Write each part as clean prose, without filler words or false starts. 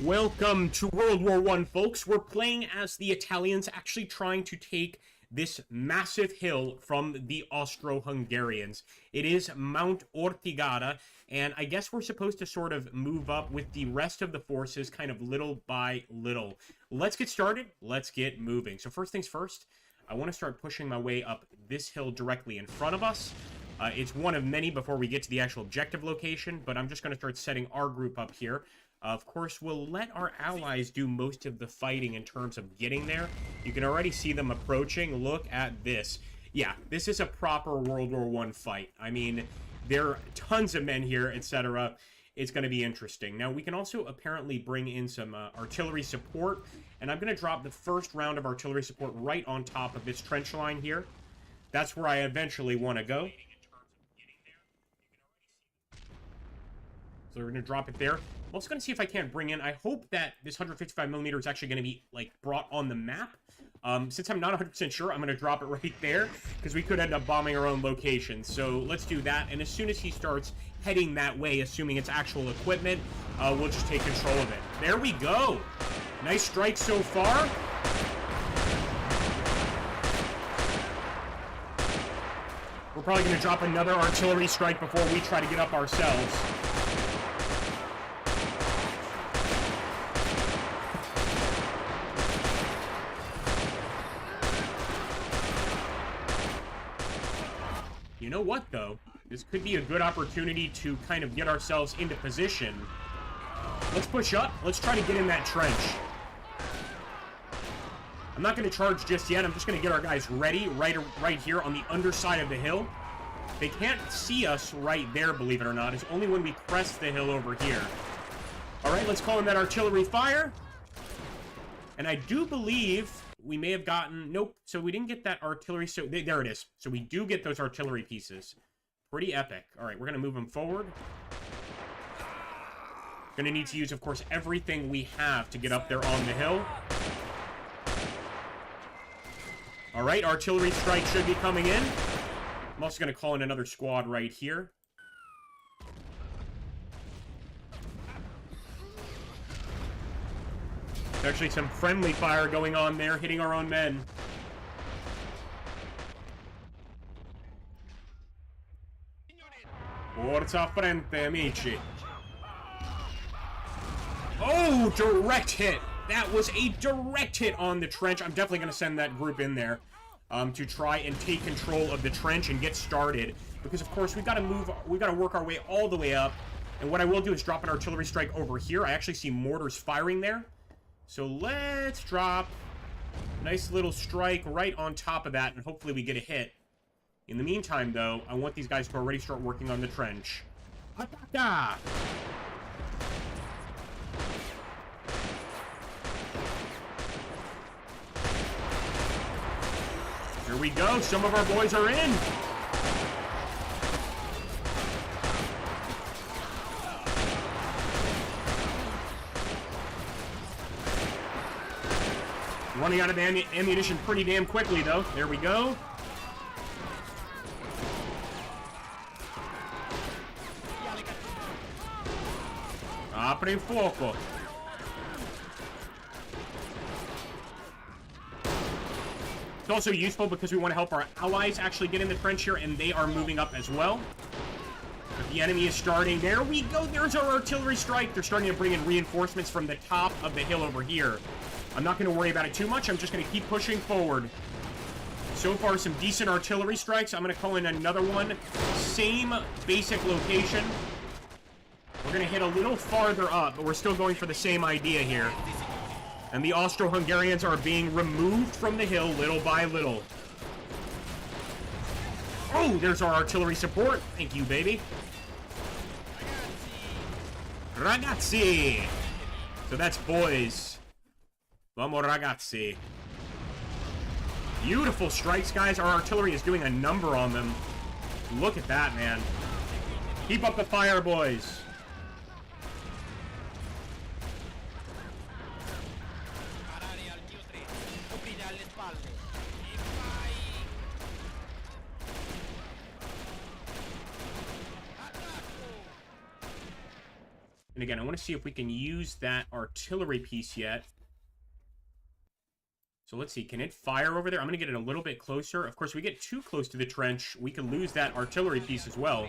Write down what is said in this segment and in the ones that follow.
Welcome to World War I, folks. We're playing as the Italians, actually trying to take this massive hill from the Austro-Hungarians. It is Mount Ortigara, and I guess we're supposed to sort of move up with the rest of the forces kind of little by little. Let's get started. Let's get moving. So first things first, I want to start pushing my way up this hill directly in front of us. It's one of many before we get to the actual objective location, but I'm just going to start setting our group up here. Of course, we'll let our allies do most of the fighting in terms of getting there. You can already see them approaching. Look at this. Yeah, this is a proper World War I fight. I mean, there are tons of men here, etc. It's going to be interesting. Now, we can also apparently bring in some artillery support, and I'm going to drop the first round of artillery support right on top of this trench line here. That's where I eventually want to go. So we're going to drop it there. I'm also going to see if I can't bring in... I hope that this 155mm is actually going to be, like, brought on the map. Since I'm not 100% sure, I'm going to drop it right there, because we could end up bombing our own location. So let's do that, and as soon as he starts heading that way, assuming it's actual equipment, we'll just take control of it. There we go! Nice strike so far. We're probably going to drop another artillery strike before we try to get up ourselves. You know what, though? This could be a good opportunity to kind of get ourselves into position. Let's push up. Let's try to get in that trench. I'm not going to charge just yet. I'm just going to get our guys ready right here on the underside of the hill. They can't see us right there, believe it or not. It's only when we crest the hill over here. All right, let's call in that artillery fire. And I do believe... we may have gotten... nope. So we didn't get that artillery. So there it is. So we do get those artillery pieces. Pretty epic. All right, we're going to move them forward. Going to need to use, of course, everything we have to get up there on the hill. All right, artillery strike should be coming in. I'm also going to call in another squad right here. Actually, some friendly fire going on there, hitting our own men. Forza frente, amici. Oh, direct hit. That was a direct hit on the trench. I'm definitely going to send that group in there to try and take control of the trench and get started. Because, of course, we've got to work our way all the way up. And what I will do is drop an artillery strike over here. I actually see mortars firing there. So let's drop a nice little strike right on top of that, and hopefully we get a hit. In the meantime, though, I want these guys to already start working on the trench. Attacca! Here we go. Some of our boys are in. Running out of ammunition pretty damn quickly, though. There we go. Apri fuoco. It's also useful because we want to help our allies actually get in the trench here, and they are moving up as well. But the enemy is starting. There we go. There's our artillery strike. They're starting to bring in reinforcements from the top of the hill over here. I'm not going to worry about it too much. I'm just going to keep pushing forward. So far, some decent artillery strikes. I'm going to call in another one. Same basic location. We're going to hit a little farther up, but we're still going for the same idea here. And the Austro-Hungarians are being removed from the hill little by little. Oh, there's our artillery support. Thank you, baby. Ragazzi! So that's boys. Vamo ragazzi. Beautiful strikes, guys. Our artillery is doing a number on them. Look at that, man. Keep up the fire, boys. And again, I want to see if we can use that artillery piece yet. So let's see, can it fire over there? I'm going to get it a little bit closer. Of course, if we get too close to the trench, we can lose that artillery piece as well.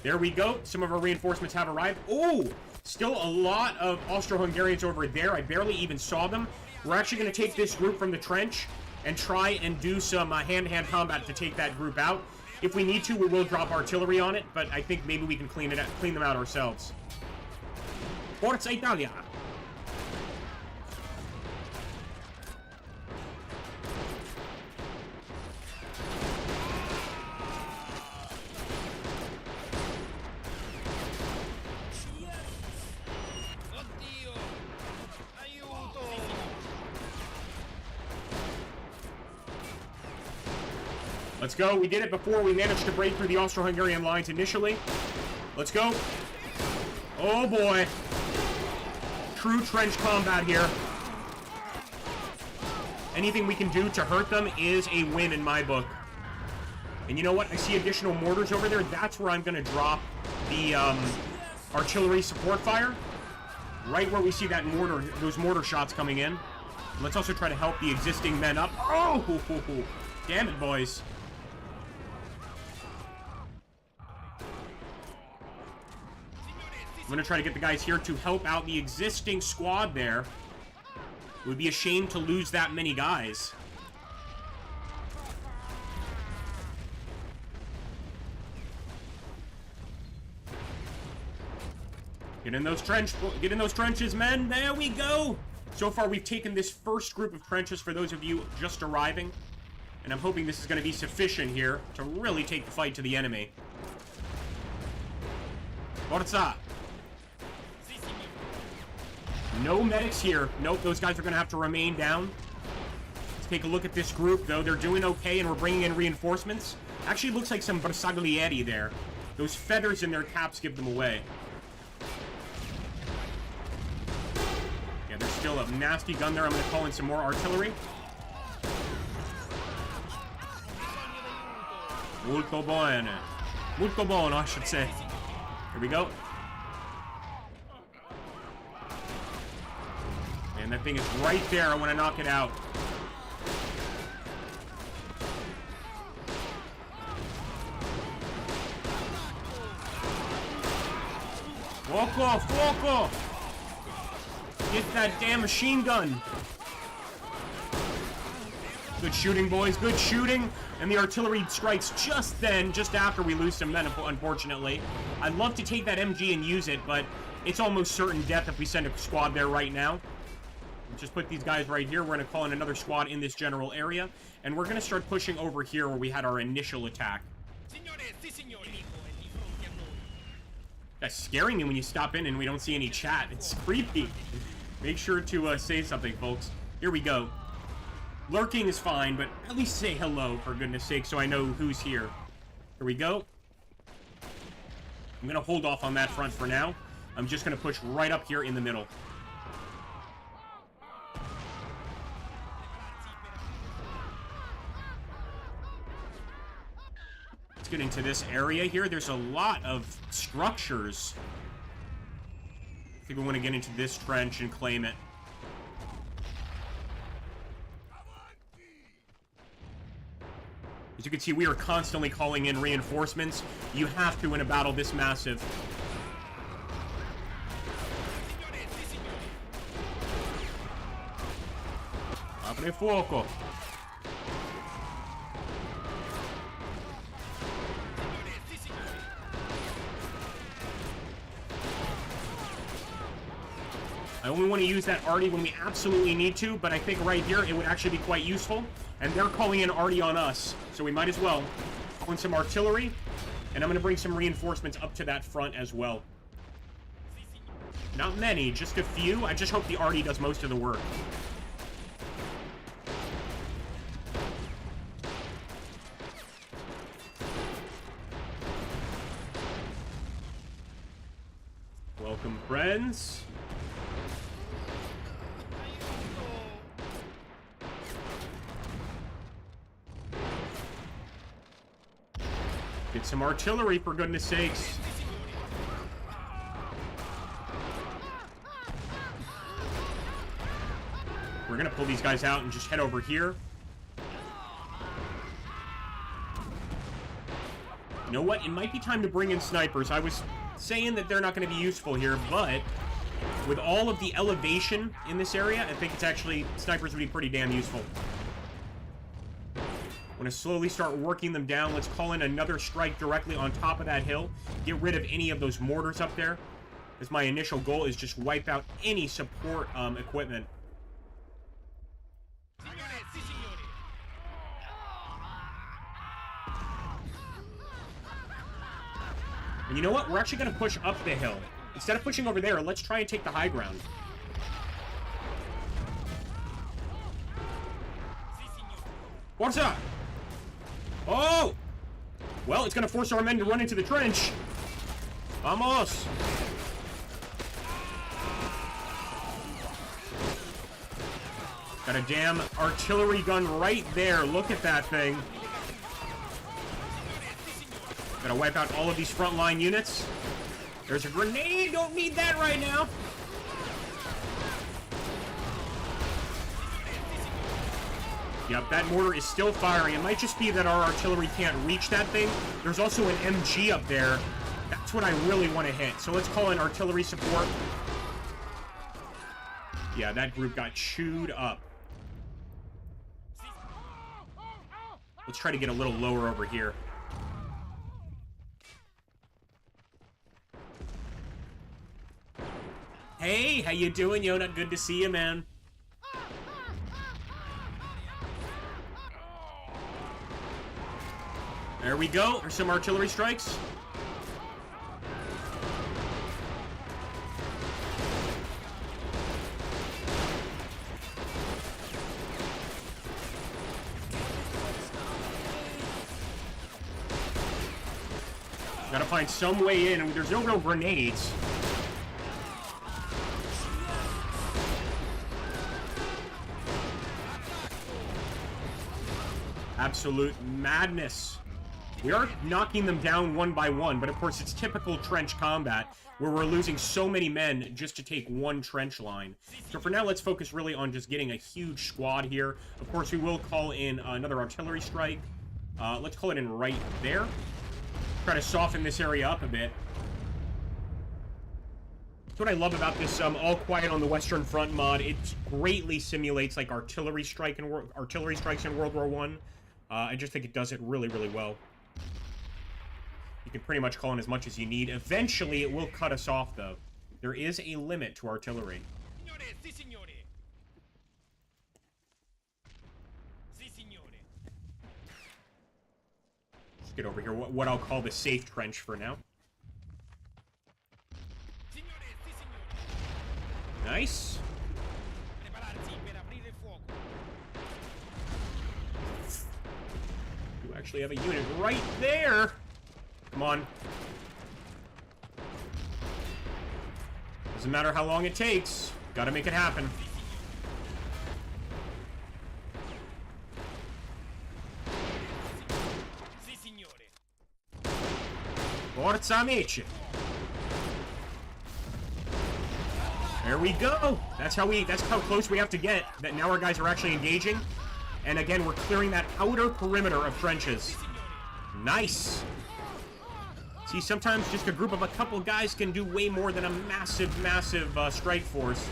There we go. Some of our reinforcements have arrived. Oh, still a lot of Austro-Hungarians over there. I barely even saw them. We're actually going to take this group from the trench and try and do some hand-to-hand combat to take that group out. If we need to, we will drop artillery on it, but I think maybe we can clean them out ourselves. Forza Italia! Let's go. We did it before. We managed to break through the Austro-Hungarian lines initially. Let's go. Oh, boy. True trench combat here. Anything we can do to hurt them is a win in my book. And you know what? I see additional mortars over there. That's where I'm going to drop the artillery support fire. Right where we see that mortar, those mortar shots coming in. Let's also try to help the existing men up. Oh, damn it, boys. I'm going to try to get the guys here to help out the existing squad there. It would be a shame to lose that many guys. Get in those trenches, men. There we go. So far, we've taken this first group of trenches for those of you just arriving. And I'm hoping this is going to be sufficient here to really take the fight to the enemy. Forza! No medics here. Nope, those guys are going to have to remain down. Let's take a look at this group, though. They're doing okay, and we're bringing in reinforcements. Actually, looks like some bersaglieri there. Those feathers in their caps give them away. Yeah, there's still a nasty gun there. I'm going to call in some more artillery. Molto buono. Molto buono, I should say. Here we go. And that thing is right there. I want to knock it out. Fuoco! Fuoco! Get that damn machine gun. Good shooting, boys. Good shooting. And the artillery strikes just then, just after we lose some men, unfortunately. I'd love to take that MG and use it, but it's almost certain death if we send a squad there right now. Just put these guys right here. We're going to call in another squad in this general area. And we're going to start pushing over here where we had our initial attack. That's scaring me when you stop in and we don't see any chat. It's creepy. Make sure to say something, folks. Here we go. Lurking is fine, but at least say hello, for goodness sake, so I know who's here. Here we go. I'm going to hold off on that front for now. I'm just going to push right up here in the middle. Let's get into this area here. There's a lot of structures. I think we want to get into this trench and claim it. As you can see, we are constantly calling in reinforcements. You have to in a battle this massive. Apre fuoco. I only want to use that arty when we absolutely need to, but I think right here it would actually be quite useful. And they're calling in arty on us, so we might as well call in some artillery, and I'm going to bring some reinforcements up to that front as well. Not many, just a few. I just hope the arty does most of the work. Welcome, friends. Get some artillery, for goodness sakes. We're gonna pull these guys out and just head over here. You know what? It might be time to bring in snipers. I was saying that they're not going to be useful here, but with all of the elevation in this area, I think it's actually, snipers would be pretty damn useful. I'm going to slowly start working them down. Let's call in another strike directly on top of that hill. Get rid of any of those mortars up there. As my initial goal is just wipe out any support equipment. And you know what? We're actually going to push up the hill. Instead of pushing over there, let's try and take the high ground. Forza! Oh! Well, it's going to force our men to run into the trench. Vamos! Got a damn artillery gun right there. Look at that thing. Gotta wipe out all of these frontline units. There's a grenade! Don't need that right now! Yep, that mortar is still firing. It might just be that our artillery can't reach that thing. There's also an MG up there. That's what I really want to hit. So let's call in artillery support. Yeah, that group got chewed up. Let's try to get a little lower over here. Hey, how you doing, Yona? Good to see you, man. There we go. There's some artillery strikes. Gotta find some way in, and there's no real grenades. Absolute madness. We are knocking them down one by one, but of course it's typical trench combat where we're losing so many men just to take one trench line. So for now, let's focus really on just getting a huge squad here. Of course, we will call in another artillery strike. Let's call it in right there. Try to soften this area up a bit. That's what I love about this All Quiet on the Western Front mod. It greatly simulates like artillery strikes in World War I. I just think it does it really, really well. You can pretty much call in as much as you need. Eventually, it will cut us off, though. There is a limit to artillery. Let's get over here. What I'll call the safe trench for now. Nice. You actually have a unit right there. Come on. Doesn't matter how long it takes. Gotta make it happen. Forza amici. There we go. That's how close we have to get. That now our guys are actually engaging. And again, we're clearing that outer perimeter of trenches. Nice. See, sometimes just a group of a couple guys can do way more than a massive, massive strike force.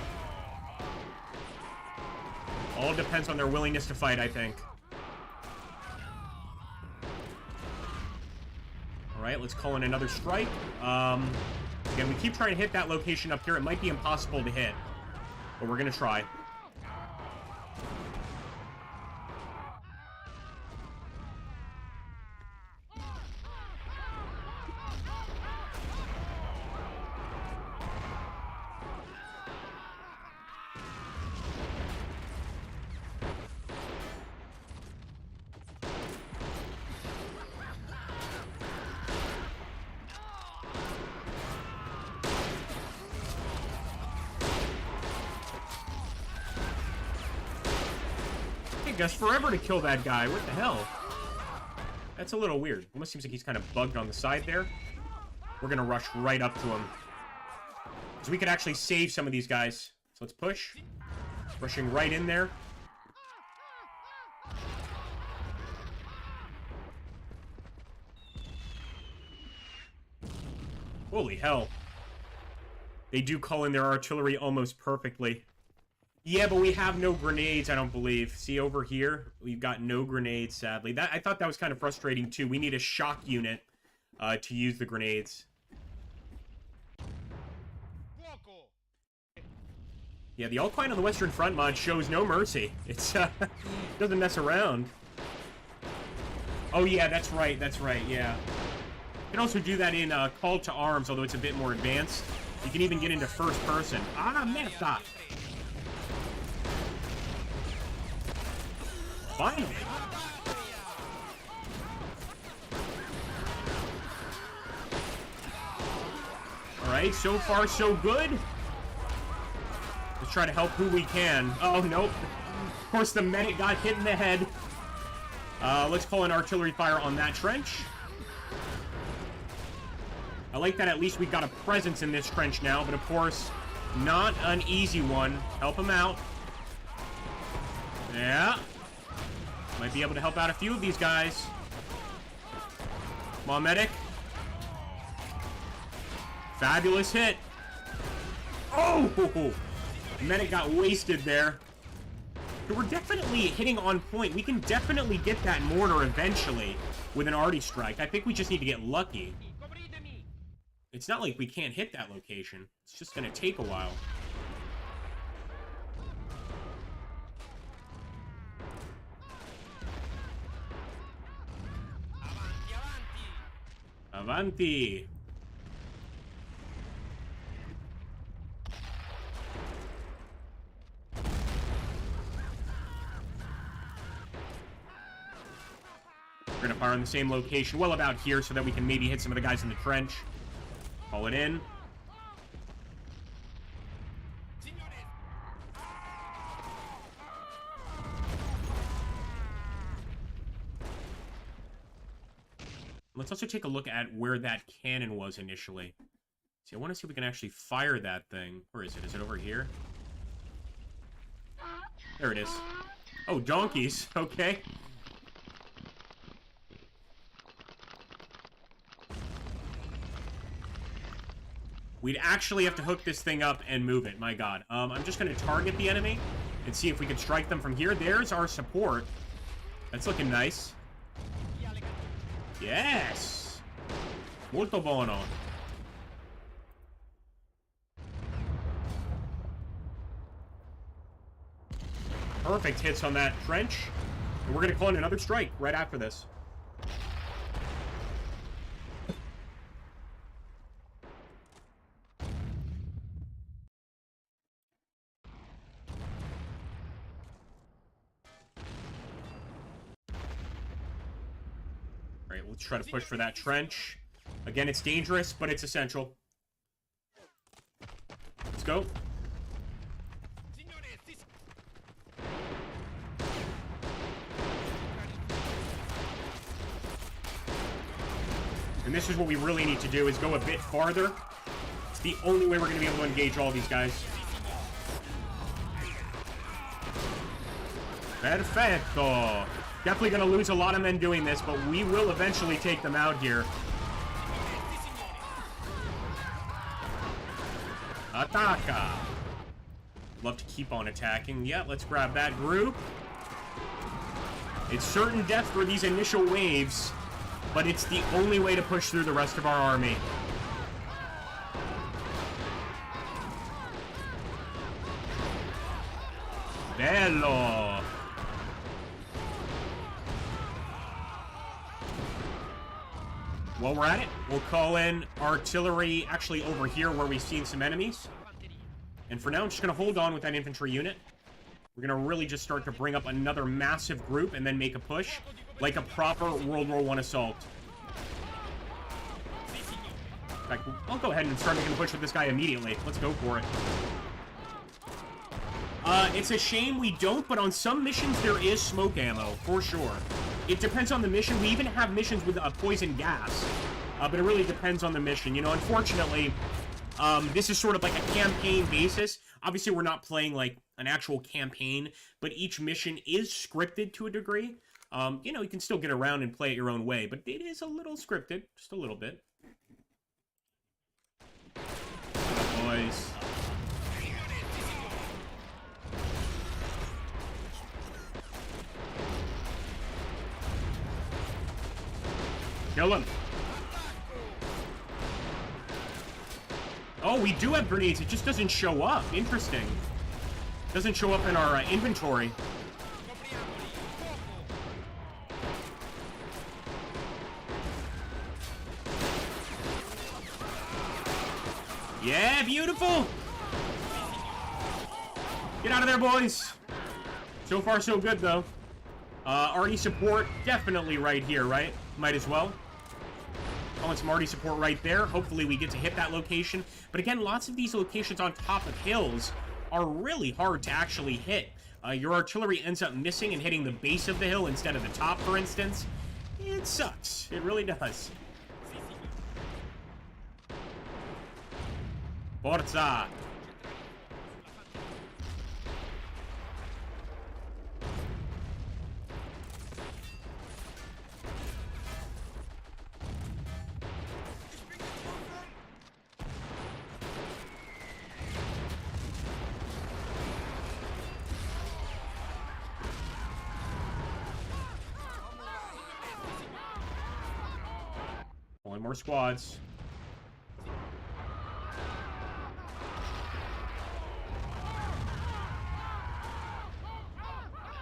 All depends on their willingness to fight, I think. Alright, let's call in another strike. Again, we keep trying to hit that location up here. It might be impossible to hit, but we're going to try. It takes forever to kill that guy. What the hell? That's a little weird. Almost seems like he's kind of bugged on the side there. We're going to rush right up to him. So we could actually save some of these guys. So let's push. Rushing right in there. Holy hell. They do call in their artillery almost perfectly. Yeah, but we have no grenades, I don't believe. See, over here, we've got no grenades, sadly. I thought that was kind of frustrating, too. We need a shock unit to use the grenades. Yeah, the All Quiet on the Western Front mod shows no mercy. It's, doesn't mess around. Oh, yeah, that's right, yeah. You can also do that in Call to Arms, although it's a bit more advanced. You can even get into first person. Ah, merda! Finally! Alright, so far so good. Let's try to help who we can. Oh, nope. Of course, the medic got hit in the head. Let's call in artillery fire on that trench. I like that at least we've got a presence in this trench now, but of course, not an easy one. Help him out. Yeah. Might be able to help out a few of these guys. Come on, medic. Fabulous hit. Oh! Medic got wasted there. But we're definitely hitting on point. We can definitely get that mortar eventually with an arty strike. I think we just need to get lucky. It's not like we can't hit that location. It's just going to take a while. Avanti! We're going to fire on the same location, well about here, so that we can maybe hit some of the guys in the trench. Call it in. Let's also take a look at where that cannon was initially. See, I want to see if we can actually fire that thing. Where is it? Is it over here? There it is. Oh, donkeys. Okay. We'd actually have to hook this thing up and move it. My god. I'm just going to target the enemy and see if we can strike them from here. There's our support. That's looking nice. Yes! Molto buono. Perfect hits on that trench. And we're going to call in another strike right after this. Alright, let's try to push for that trench. Again, it's dangerous, but it's essential. Let's go. And this is what we really need to do, is go a bit farther. It's the only way we're going to be able to engage all these guys. Perfecto. Definitely going to lose a lot of men doing this, but we will eventually take them out here. Attacca. Love to keep on attacking. Yeah, let's grab that group. It's certain death for these initial waves, but it's the only way to push through the rest of our army. Bello! While we're at it, we'll call in artillery actually over here where we've seen some enemies. And for now, I'm just going to hold on with that infantry unit. We're going to really just start to bring up another massive group and then make a push like a proper World War I assault. In fact, I'll go ahead and start making a push with this guy immediately. Let's go for it. It's a shame we don't, but on some missions there is smoke ammo, for sure. It depends on the mission. We even have missions with poison gas, but it really depends on the mission. You know, unfortunately, this is sort of like a campaign basis. Obviously, we're not playing, like, an actual campaign, but each mission is scripted to a degree. You know, you can still get around and play it your own way, but it is a little scripted. Just a little bit. Boys. Kill him. Oh, we do have grenades. It just doesn't show up. Interesting. Doesn't show up in our inventory. Yeah, beautiful. Get out of there, boys. So far, so good, though. Arty support, definitely right here, right? Might as well. I want some Arty support right there. Hopefully we get to hit that location. But again, lots of these locations on top of hills are really hard to actually hit. Your artillery ends up missing and hitting the base of the hill instead of the top, for instance. It sucks. It really does. Forza! One more squads.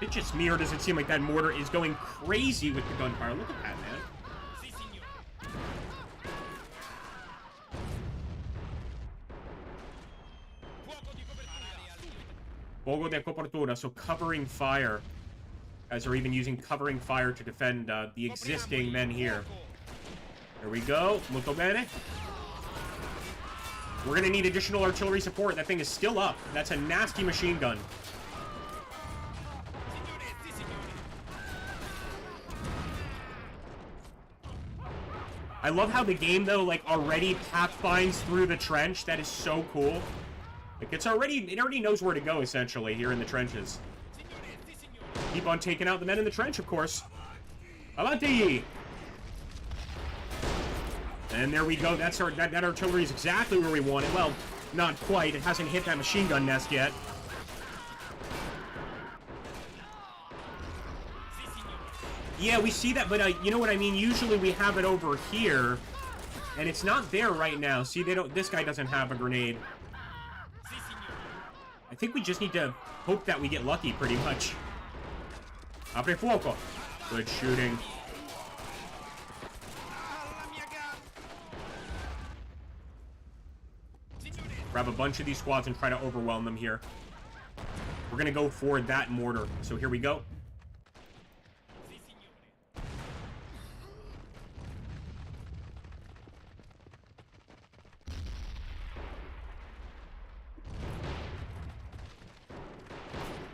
It just me, or does it seem like that mortar is going crazy with the gunfire? Look at that, man. Fuoco de copertura, so covering fire. Guys are even using covering fire to defend the existing men here. There we go. Molto bene. We're gonna need additional artillery support. That thing is still up. That's a nasty machine gun. I love how the game, though, like, already pathfinds through the trench. That is so cool. Like, it already knows where to go, essentially, here in the trenches. Keep on taking out the men in the trench, of course. Avanti! And there we go. That artillery is exactly where we want it. Well, not quite. It hasn't hit that machine gun nest yet. Yeah, we see that, but you know what I mean? Usually we have it over here, and it's not there right now. See, this guy doesn't have a grenade. I think we just need to hope that we get lucky, pretty much. Apre fuoco. Good shooting. Grab a bunch of these squads and try to overwhelm them here. We're gonna go for that mortar. So here we go.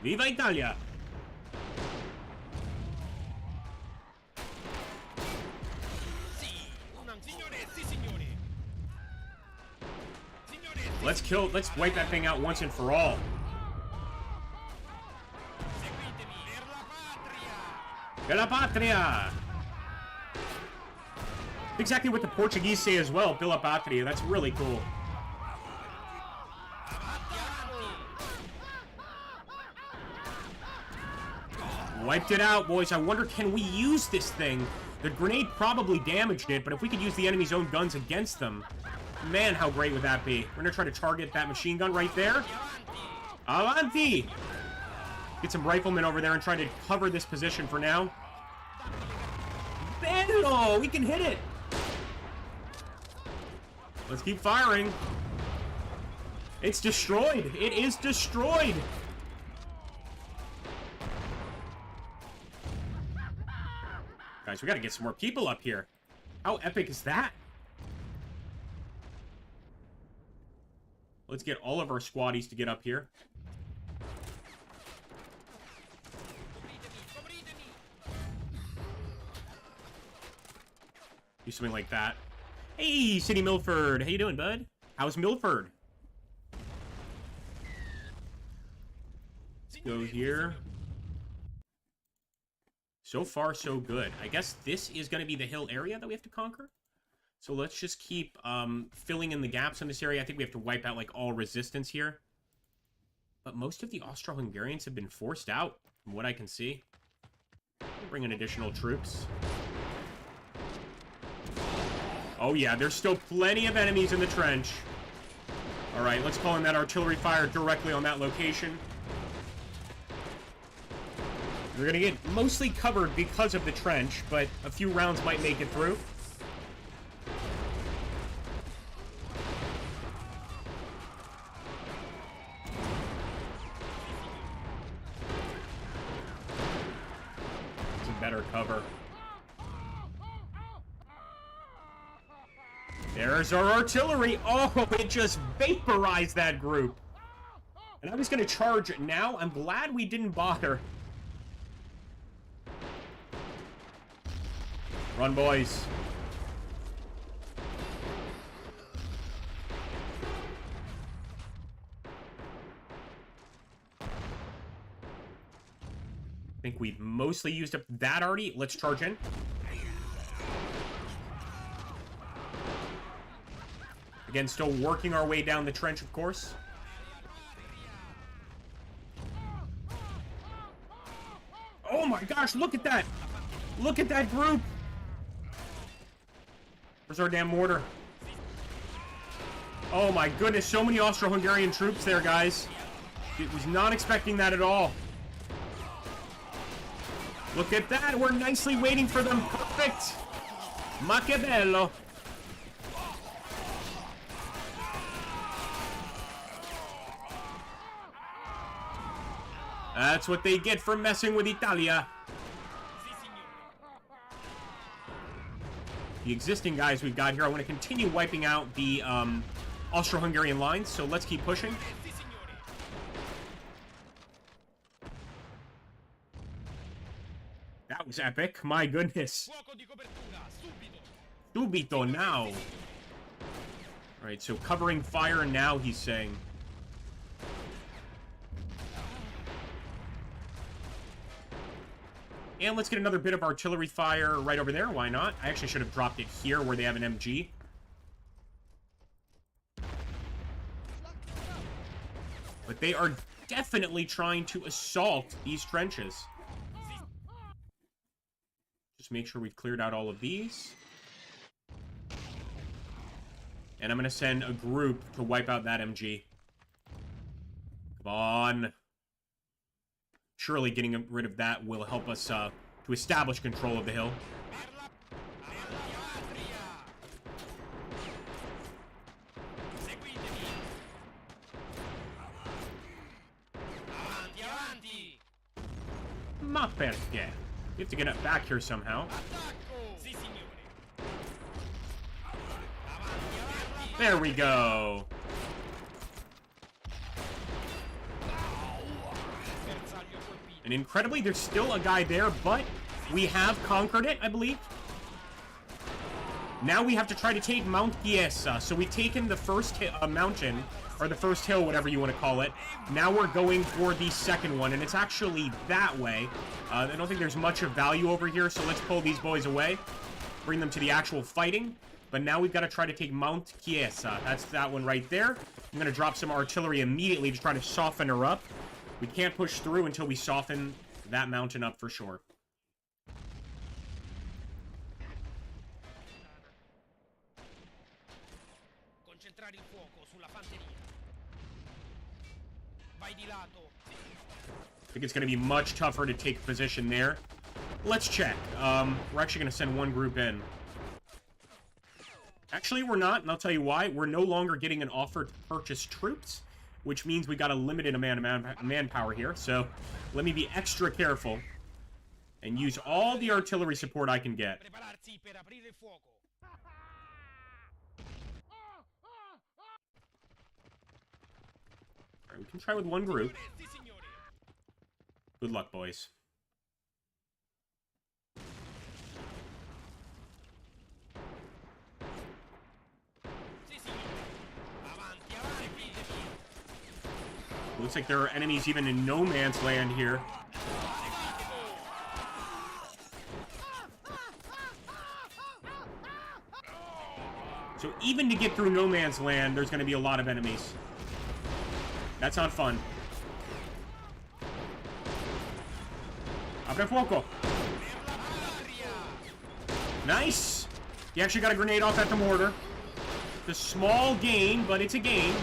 Viva Italia! Let's wipe that thing out once and for all. Per la patria! Exactly what the Portuguese say as well, per la patria. That's really cool. Wiped it out, boys. I wonder, can we use this thing? The grenade probably damaged it, but if we could use the enemy's own guns against them, man, how great would that be? We're gonna try to target that machine gun right there. Avanti! Get some riflemen over there and try to cover this position for now. Bello! We can hit it! Let's keep firing. It's destroyed! It is destroyed! Guys, we gotta get some more people up here. How epic is that? Let's get all of our squaddies to get up here. Do something like that. Hey, City Milford. How you doing, bud? How's Milford? Go here. So far, so good. I guess this is going to be the hill area that we have to conquer. So let's just keep filling in the gaps in this area. I think we have to wipe out, like, all resistance here. But most of the Austro-Hungarians have been forced out, from what I can see. Bring in additional troops. Oh, yeah, there's still plenty of enemies in the trench. All right, let's call in that artillery fire directly on that location. We're going to get mostly covered because of the trench, but a few rounds might make it through. Some better cover. There's our artillery. Oh, it just vaporized that group. And I was going to charge now. I'm glad we didn't bother. Run, boys. I think we've mostly used up that already. Let's charge in. Again, still working our way down the trench, of course. Oh my gosh, look at that! Look at that group! Where's our damn mortar? Oh my goodness, so many Austro-Hungarian troops there, guys. It was not expecting that at all. Look at that, we're nicely waiting for them. Perfect! Ma che bello! That's what they get for messing with Italia. The existing guys we've got here, I want to continue wiping out the Austro-Hungarian lines, so let's keep pushing. That was epic, my goodness. Subito now. Alright, so covering fire now, he's saying. And let's get another bit of artillery fire right over there. Why not? I actually should have dropped it here where they have an MG. But they are definitely trying to assault these trenches. Just make sure we've cleared out all of these. And I'm going to send a group to wipe out that MG. Come on. Surely getting rid of that will help us to establish control of the hill. Ma perché? We have to get it back here somehow. There we go. And incredibly, there's still a guy there, but we have conquered it, I believe. Now we have to try to take Mount Kiyasa. So we've taken the first mountain, or the first hill, whatever you want to call it. Now we're going for the second one, and it's actually that way. I don't think there's much of value over here, so let's pull these boys away. Bring them to the actual fighting. But now we've got to try to take Mount Kiyasa. That's that one right there. I'm going to drop some artillery immediately to try to soften her up. We can't push through until we soften that mountain up for sure. I think it's going to be much tougher to take a position there. Let's check. We're actually going to send one group in. Actually, we're not, and I'll tell you why. We're no longer getting an offer to purchase troops, which means we got a limited amount of manpower here. So let me be extra careful and use all the artillery support I can get. All right, we can try with one group. Good luck, boys. Looks like there are enemies even in no man's land here. So even to get through no man's land, there's going to be a lot of enemies. That's not fun. Apre fuoco. Nice! He actually got a grenade off at the mortar. It's a small gain, but it's a gain.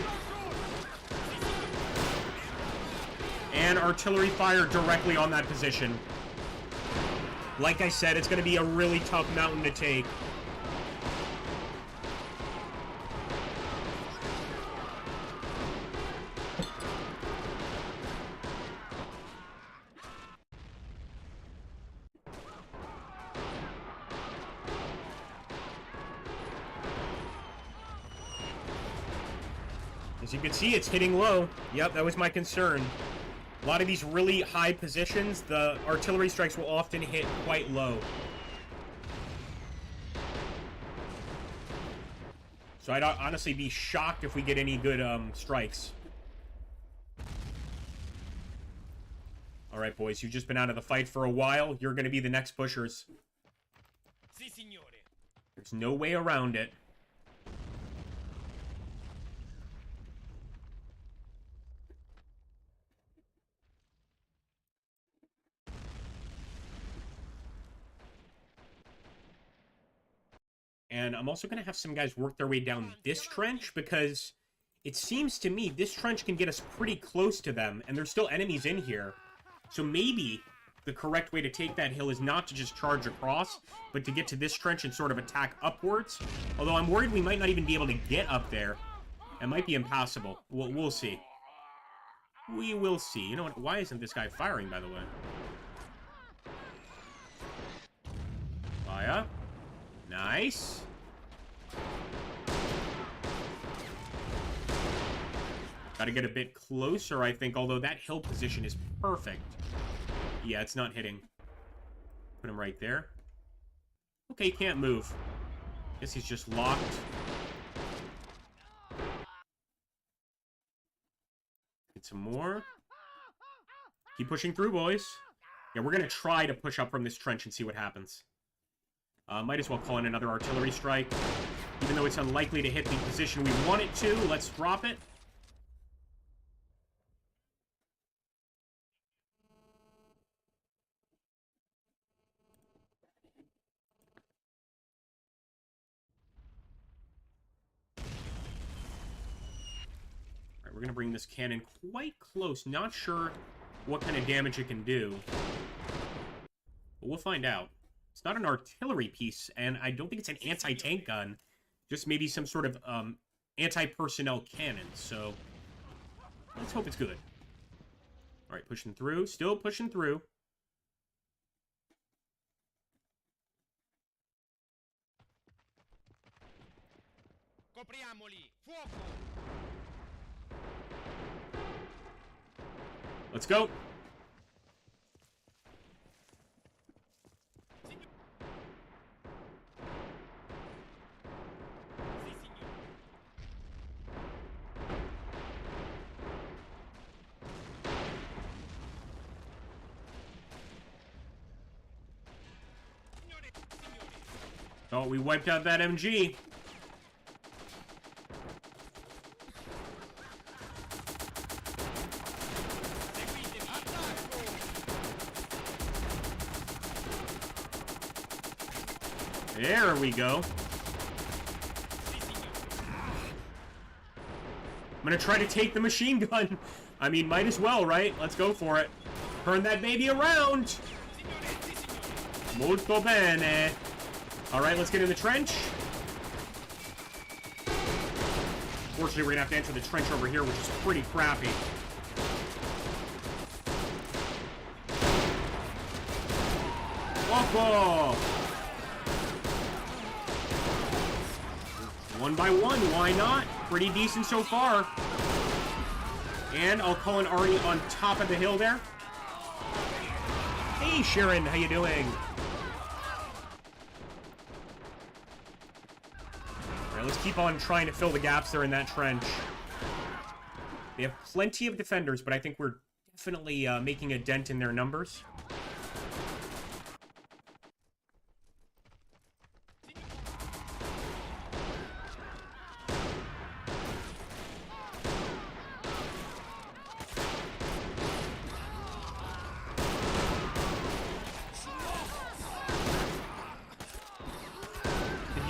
And artillery fire directly on that position. Like I said, it's going to be a really tough mountain to take. As you can see, it's hitting low. Yep, that was my concern. A lot of these really high positions, the artillery strikes will often hit quite low. So I'd honestly be shocked if we get any good strikes. Alright, boys, you've just been out of the fight for a while. You're going to be the next pushers. There's no way around it. And I'm also going to have some guys work their way down this trench, because it seems to me this trench can get us pretty close to them, and there's still enemies in here. So maybe the correct way to take that hill is not to just charge across, but to get to this trench and sort of attack upwards. Although I'm worried we might not even be able to get up there. It might be impassable. We'll see. We will see. You know what? Why isn't this guy firing, by the way? Fire. Nice. Gotta get a bit closer, I think, although that hill position is perfect. Yeah, it's not hitting. Put him right there. Okay, he can't move. Guess he's just locked. Get some more. Keep pushing through, boys. Yeah, we're gonna try to push up from this trench and see what happens. Might as well call in another artillery strike. Even though it's unlikely to hit the position we want it to, let's drop it. Alright, we're going to bring this cannon quite close. Not sure what kind of damage it can do. But we'll find out. It's not an artillery piece, and I don't think it's an anti-tank gun. Just maybe some sort of anti-personnel cannon, so let's hope it's good. Alright, pushing through. Still pushing through. Let's go. Oh, we wiped out that MG. There we go. I'm gonna try to take the machine gun. I mean, might as well, right? Let's go for it. Turn that baby around. Molto bene. Alright, let's get in the trench. Fortunately, we're gonna have to enter the trench over here, which is pretty crappy. Whoa! One by one, why not? Pretty decent so far. And I'll call an Arnie on top of the hill there. Hey, Sharon, how you doing? Alright, let's keep on trying to fill the gaps there in that trench. They have plenty of defenders, but I think we're definitely making a dent in their numbers.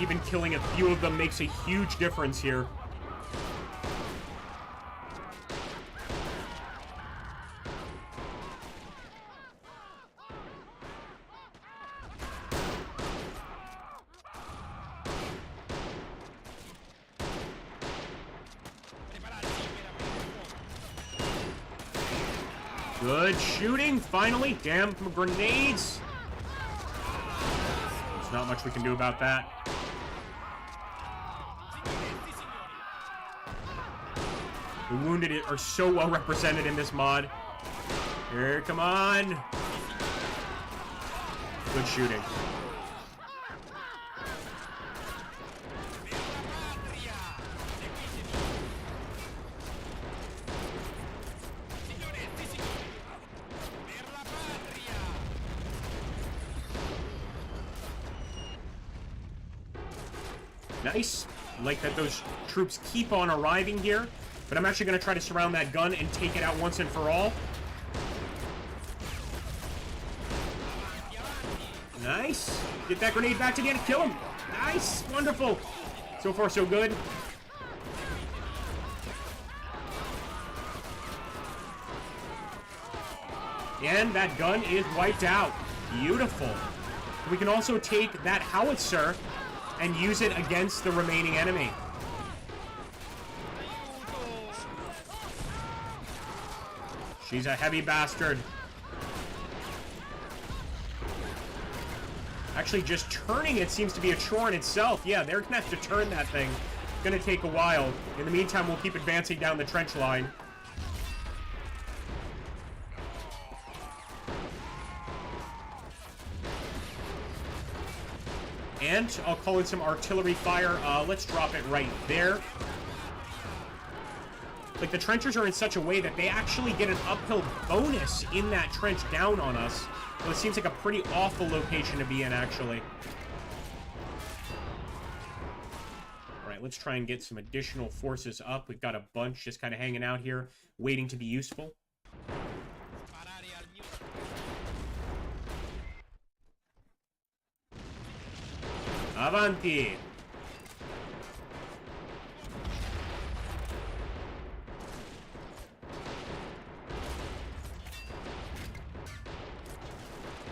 Even killing a few of them makes a huge difference here. Good shooting, finally. Damn grenades. There's not much we can do about that. The wounded are so well represented in this mod. Here, come on. Good shooting. Nice. I like that those troops keep on arriving here. But I'm actually going to try to surround that gun and take it out once and for all. Nice. Get that grenade back to the end. Kill him. Nice. Wonderful. So far, so good. And that gun is wiped out. Beautiful. We can also take that howitzer and use it against the remaining enemy. She's a heavy bastard. Actually, just turning it seems to be a chore in itself. Yeah, they're gonna have to turn that thing. It's gonna take a while. In the meantime, we'll keep advancing down the trench line. And I'll call in some artillery fire. Let's drop it right there. Like, the trenchers are in such a way that they actually get an uphill bonus in that trench down on us. So it seems like a pretty awful location to be in, actually. Alright, let's try and get some additional forces up. We've got a bunch just kind of hanging out here, waiting to be useful. Avanti!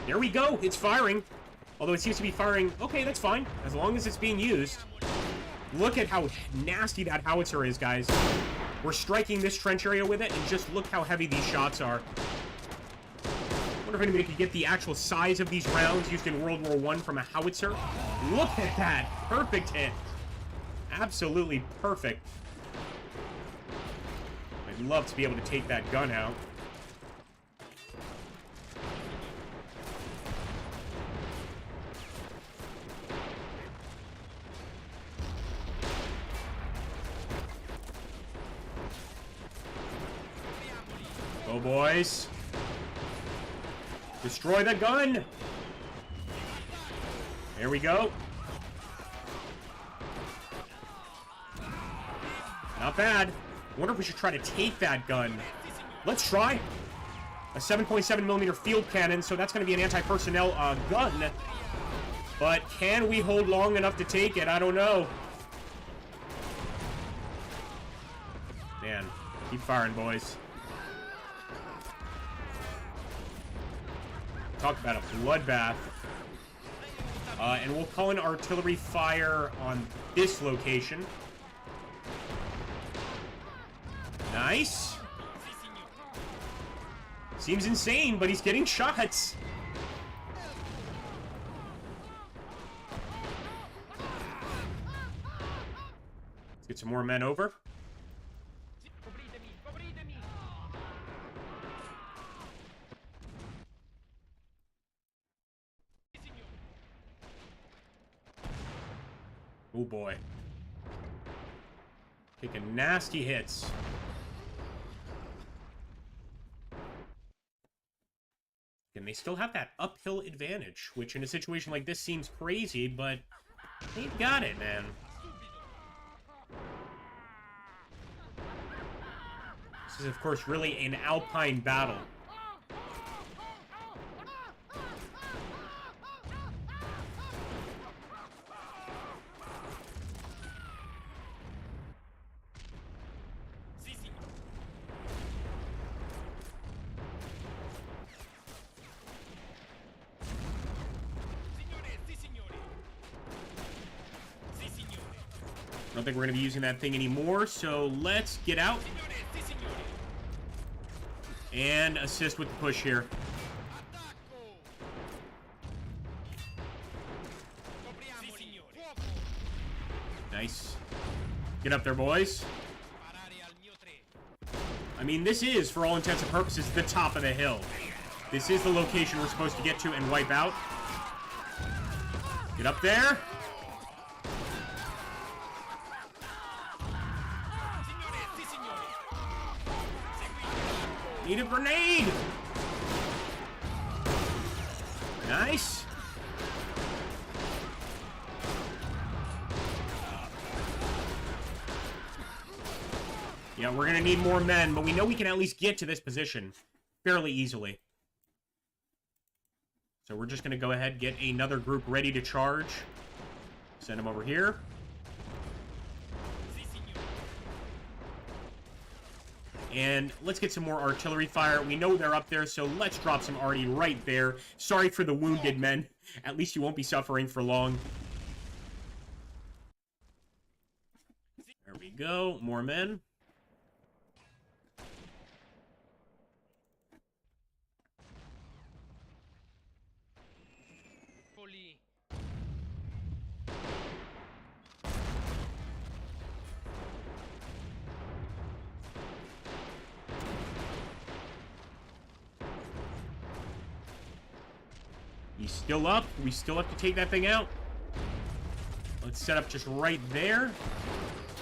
There we go, it's firing. Although it seems to be firing, okay, that's fine, as long as it's being used. Look at how nasty that howitzer is, guys. We're striking this trench area with it, and just look how heavy these shots are. I wonder if anybody could get the actual size of these rounds used in World War I from a howitzer. Look at that, perfect hit. Absolutely perfect. I'd love to be able to take that gun out. Go, boys. Destroy the gun. There we go. Not bad. I wonder if we should try to take that gun. Let's try. A 7.7mm field cannon, so that's going to be an anti-personnel gun. But can we hold long enough to take it? I don't know. Man, keep firing, boys. Talk about a bloodbath. And we'll call in artillery fire on this location. Nice. Seems insane, but he's getting shots. Let's get some more men over. Oh boy. Taking nasty hits. And they still have that uphill advantage, which in a situation like this seems crazy, but they've got it, man. This is, of course, really an alpine battle. I don't think we're going to be using that thing anymore, so let's get out and assist with the push here. Nice. Get up there, boys. I mean, this is, for all intents and purposes, the top of the hill. This is the location we're supposed to get to and wipe out. Get up there. Need a grenade! Nice! Yeah, we're gonna need more men, but we know we can at least get to this position fairly easily. So we're just gonna go ahead and get another group ready to charge. Send them over here. And let's get some more artillery fire. We know they're up there, so let's drop some arty right there. Sorry for the wounded men. At least you won't be suffering for long. There we go. More men. He's still up. We still have to take that thing out. Let's set up just right there.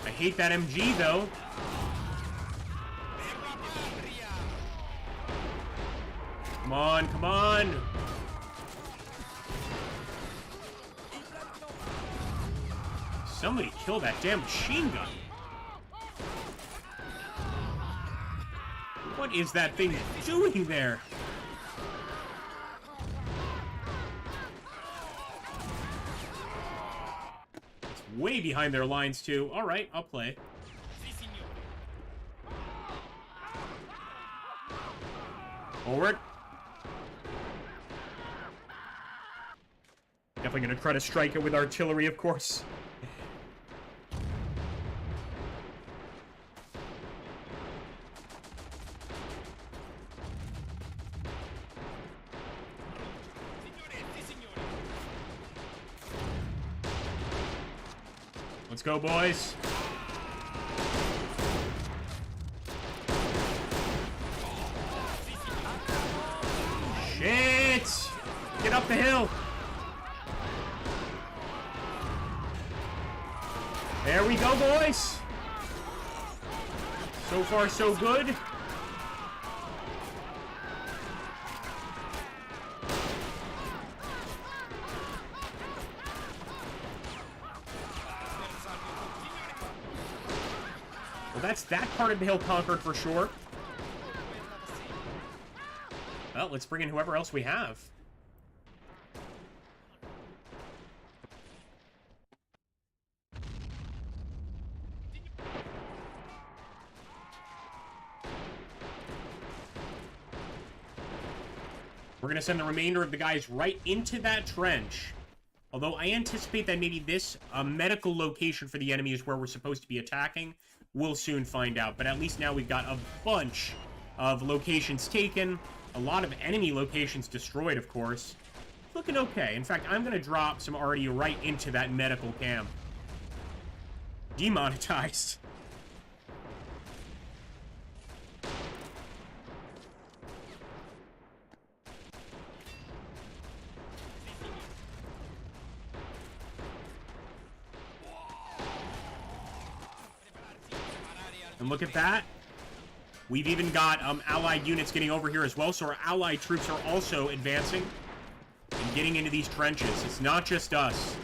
I hate that MG, though. Come on, come on. Somebody kill that damn machine gun. What is that thing doing there? Way behind their lines, too. All right, I'll play. Forward. Definitely going to try to strike it with artillery, of course. Let's go, boys. Shit! Get up the hill. There we go, boys. So far, so good. That's that part of the hill conquered for sure. Well, let's bring in whoever else we have. We're going to send the remainder of the guys right into that trench. Although I anticipate that maybe this medical location for the enemy is where we're supposed to be attacking. We'll soon find out, but at least now we've got a bunch of locations taken, a lot of enemy locations destroyed, of course. Looking okay. In fact, I'm going to drop some arty right into that medical camp. Demonetized. And look at that. We've even got allied units getting over here as well, so our allied troops are also advancing and getting into these trenches. It's not just us.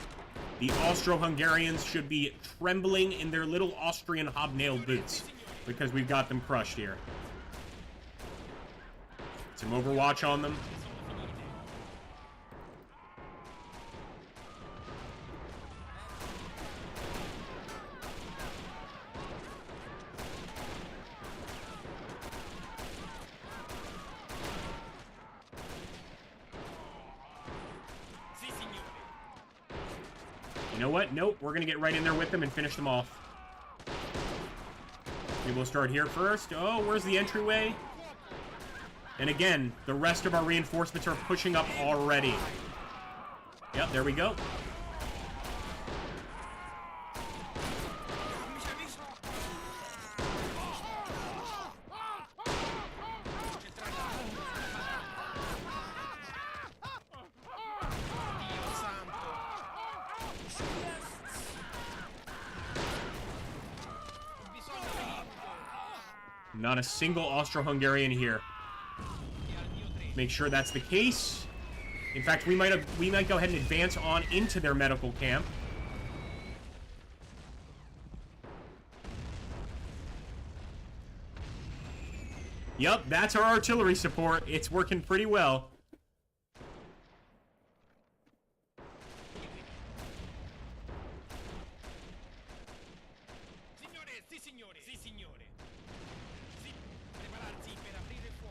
The Austro-Hungarians should be trembling in their little Austrian hobnail boots because we've got them crushed here. Some overwatch on them. You know what? Nope, we're gonna get right in there with them and finish them off. Maybe we'll start here first. Oh, where's the entryway? And again, the rest of our reinforcements are pushing up already. Yep, there we go. Not a single Austro-Hungarian here. Make sure that's the case. In fact, we might go ahead and advance on into their medical camp. Yup, that's our artillery support. It's working pretty well.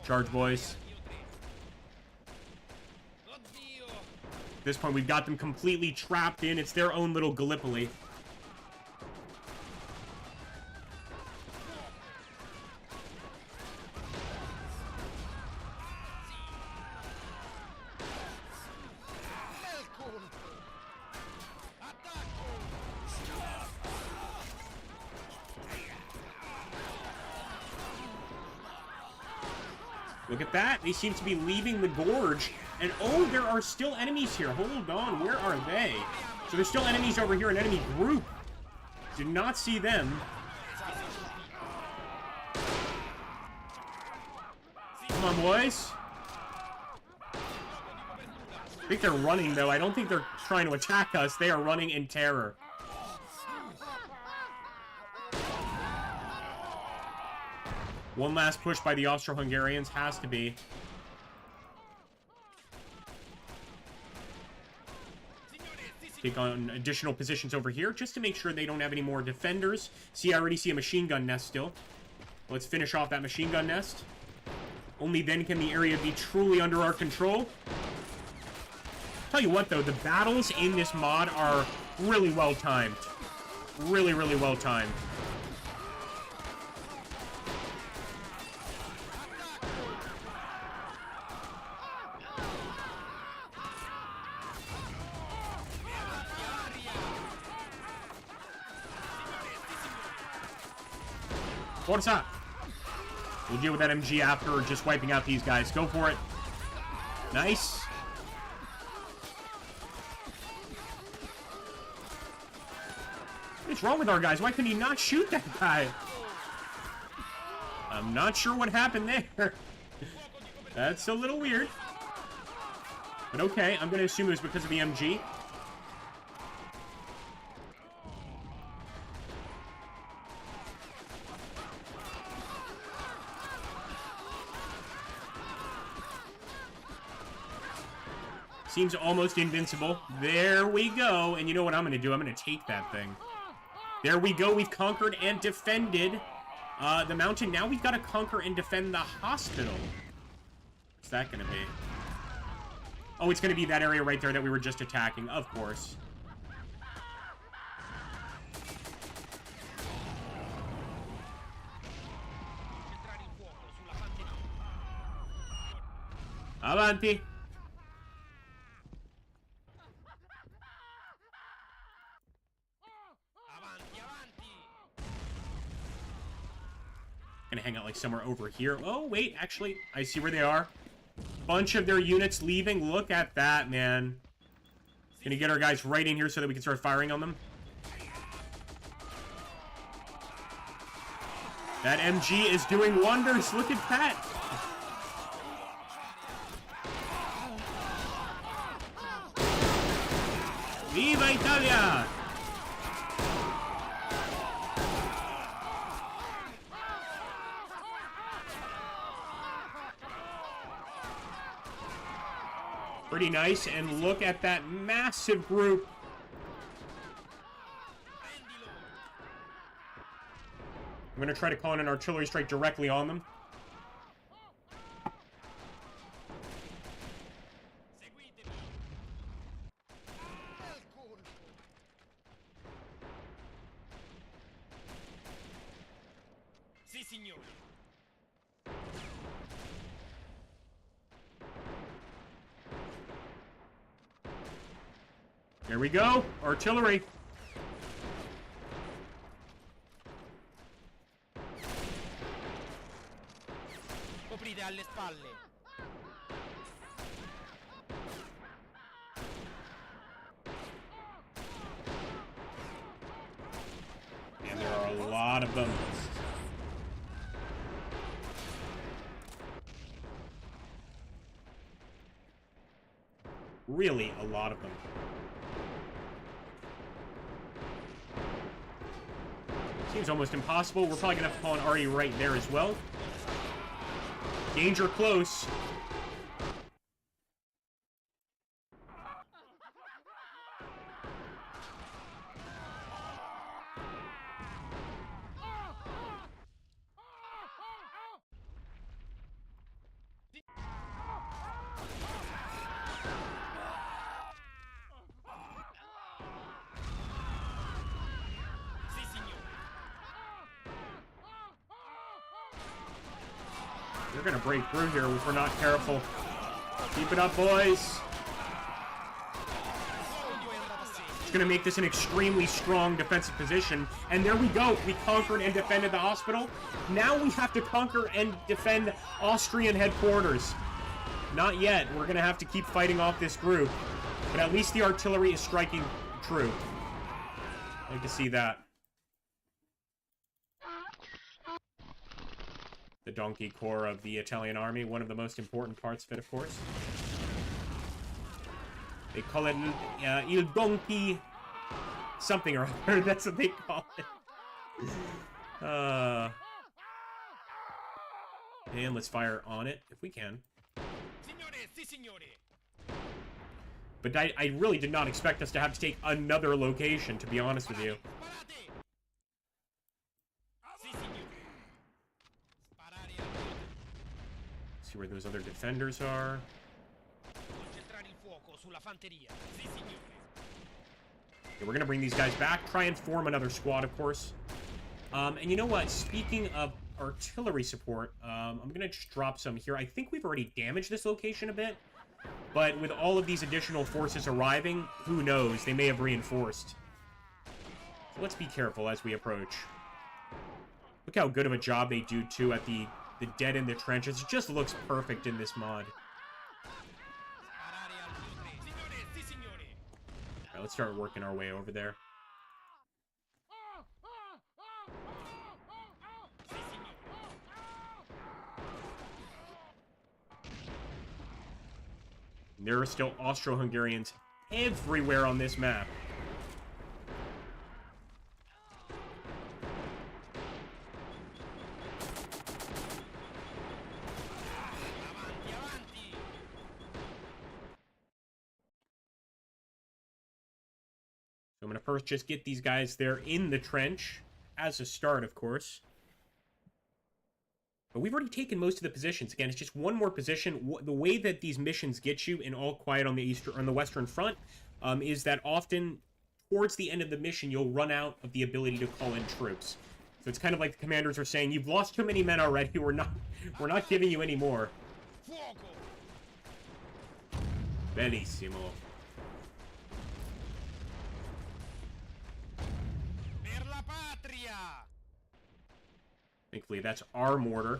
Charge, boys. At this point, we've got them completely trapped in. It's their own little Gallipoli. Look at that. They seem to be leaving the gorge. And, oh, there are still enemies here. Hold on. Where are they? So there's still enemies over here, an enemy group. Did not see them. Come on, boys. I think they're running, though. I don't think they're trying to attack us. They are running in terror. One last push by the Austro-Hungarians has to be. Take on additional positions over here just to make sure they don't have any more defenders. See, I already see a machine gun nest still. Let's finish off that machine gun nest. Only then can the area be truly under our control. Tell you what, though, the battles in this mod are really well timed. Really, really well timed. Forza! We'll deal with that MG after just wiping out these guys. Go for it. Nice. What's wrong with our guys? Why couldn't he not shoot that guy? I'm not sure what happened there. That's a little weird. But okay, I'm going to assume it was because of the MG. Seems almost invincible. There we go. And you know what I'm going to do? I'm going to take that thing. There we go. We've conquered and defended the mountain. Now we've got to conquer and defend the hospital. What's that going to be? Oh, it's going to be that area right there that we were just attacking. Of course. Avanti. Gonna hang out like somewhere over here. Oh, wait, actually, I see where they are. Bunch of their units leaving. Look at that, man. Gonna get our guys right in here so that we can start firing on them. That MG is doing wonders. Look at that. Viva Italia! Pretty nice, and look at that massive group. I'm going to try to call in an artillery strike directly on them. Here we go, artillery. Coprite alle spalle. And there are a lot of them. Really, a lot of them. Seems almost impossible. We're probably going to have to call an RE right there as well. Danger close. They're going to break through here if we're not careful. Keep it up, boys. It's going to make this an extremely strong defensive position. And there we go. We conquered and defended the hospital. Now we have to conquer and defend Austrian headquarters. Not yet. We're going to have to keep fighting off this group. But at least the artillery is striking true. I like to see that. The donkey corps of the Italian army, one of the most important parts of it, of course. They call it Il Donkey something or other. That's what they call it. And let's fire on it, if we can. But I really did not expect us to have to take another location, to be honest with you. See where those other defenders are. Yeah, we're going to bring these guys back. Try and form another squad, of course. And you know what? Speaking of artillery support, I'm going to just drop some here. I think we've already damaged this location a bit. But with all of these additional forces arriving, who knows? They may have reinforced. So let's be careful as we approach. Look how good of a job they do, too, at the dead in the trenches. It just looks perfect in this mod. Alright, let's start working our way over there. There are still Austro-Hungarians everywhere on this map. So I'm going to first just get these guys there in the trench, as a start, of course. But we've already taken most of the positions. Again, it's just one more position. The way that these missions get you in All Quiet on the Western Front is that often, towards the end of the mission, you'll run out of the ability to call in troops. So it's kind of like the commanders are saying, you've lost too many men already, we're not giving you any more. Bellissimo. Thankfully, that's our mortar.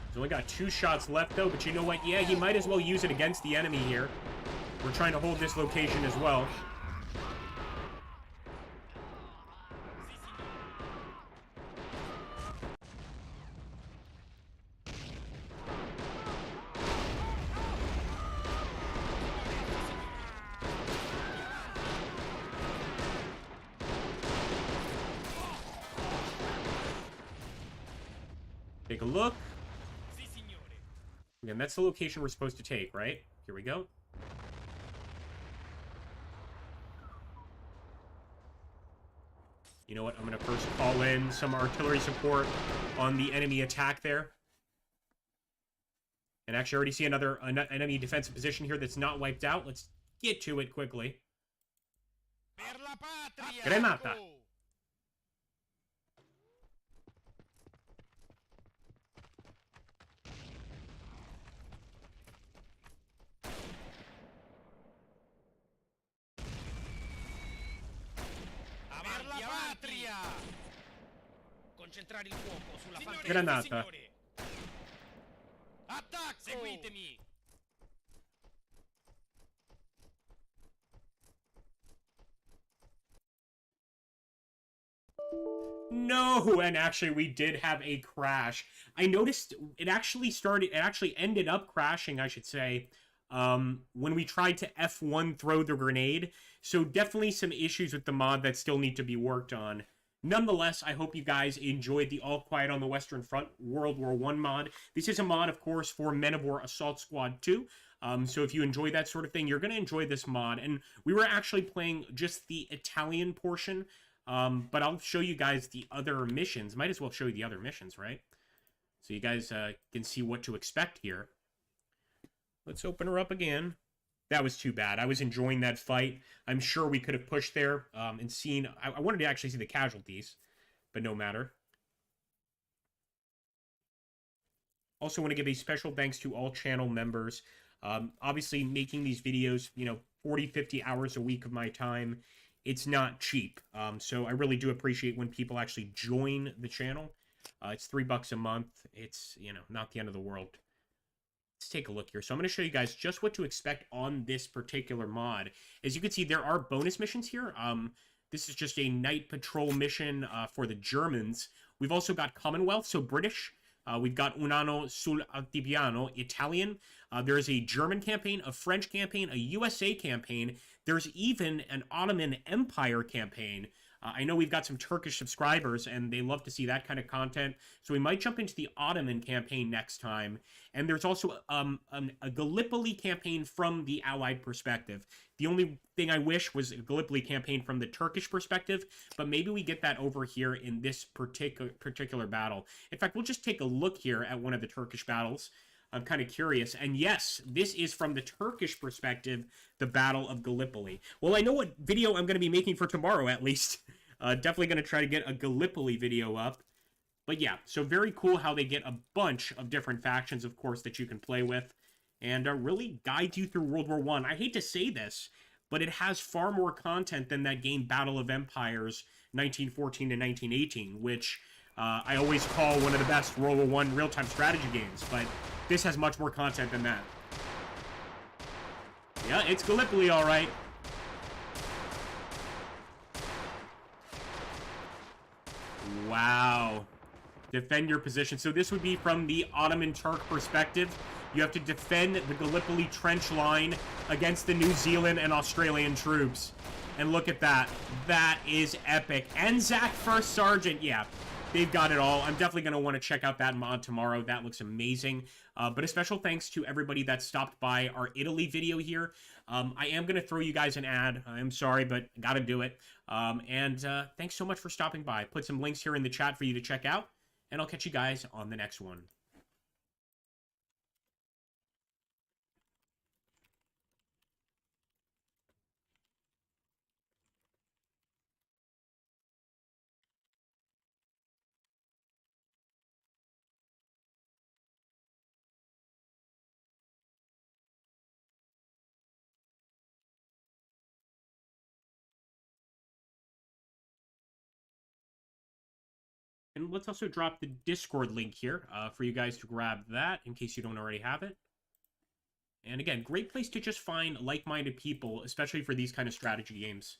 He's only got 2 shots left, though, but you know what? Yeah, he might as well use it against the enemy here. We're trying to hold this location as well. Take a look. Sì, signore. Again, that's the location we're supposed to take, right? Here we go. You know what? I'm going to first call in some artillery support on the enemy attack there. And actually, I already see another enemy defensive position here that's not wiped out. Let's get to it quickly. Per la patria. Grenata. Avanti, avanti. Concentrare il fuoco sulla fantesia. Granata. Signore. Attacco. Seguitemi. No, and actually we did have a crash. I noticed it actually ended up crashing, I should say, when we tried to F1 throw the grenade. So definitely some issues with the mod that still need to be worked on. Nonetheless, I hope you guys enjoyed the All Quiet on the Western Front World War I mod. This is a mod, of course, for Men of War Assault Squad 2. So if you enjoy that sort of thing, you're going to enjoy this mod. And we were actually playing just the Italian portion. But I'll show you guys the other missions. Might as well show you the other missions, right? So you guys can see what to expect here. Let's open her up again. That was too bad. I was enjoying that fight. I'm sure we could have pushed there and seen... I wanted to actually see the casualties, but no matter. Also want to give a special thanks to all channel members. Obviously, making these videos, 40, 50 hours a week of my time, it's not cheap. So I really do appreciate when people actually join the channel. It's $3 a month. It's, not the end of the world. Let's take a look here. So I'm going to show you guys just what to expect on this particular mod. As you can see, there are bonus missions here. This is just a night patrol mission for the Germans. We've also got Commonwealth, so British. We've got Un anno sul altipiano, Italian. There's a German campaign, a French campaign, a USA campaign. There's even an Ottoman Empire campaign. I know we've got some Turkish subscribers, and they love to see that kind of content. So we might jump into the Ottoman campaign next time. And there's also a Gallipoli campaign from the Allied perspective. The only thing I wish was a Gallipoli campaign from the Turkish perspective, but maybe we get that over here in this particular battle. In fact, we'll just take a look here at one of the Turkish battles. I'm kind of curious. And yes, this is from the Turkish perspective, the Battle of Gallipoli. Well, I know what video I'm going to be making for tomorrow, at least. Definitely going to try to get a Gallipoli video up. But yeah, so very cool how they get a bunch of different factions, of course, that you can play with. And really guide you through World War I. I hate to say this, but it has far more content than that game Battle of Empires 1914 to 1918, which I always call one of the best World War I real-time strategy games. But this has much more content than that. Yeah, it's Gallipoli, all right. Wow. Defend your position. So this would be from the Ottoman Turk perspective. You have to defend the Gallipoli trench line against the New Zealand and Australian troops. And look at that. That is epic. Anzac First Sergeant. Yeah, they've got it all. I'm definitely going to want to check out that mod tomorrow. That looks amazing. But a special thanks to everybody that stopped by our Italy video here. I am going to throw you guys an ad. I'm sorry, but got to do it. Thanks so much for stopping by. Put some links here in the chat for you to check out. And I'll catch you guys on the next one. And let's also drop the Discord link here for you guys to grab that in case you don't already have it. And again, great place to just find like-minded people, especially for these kind of strategy games.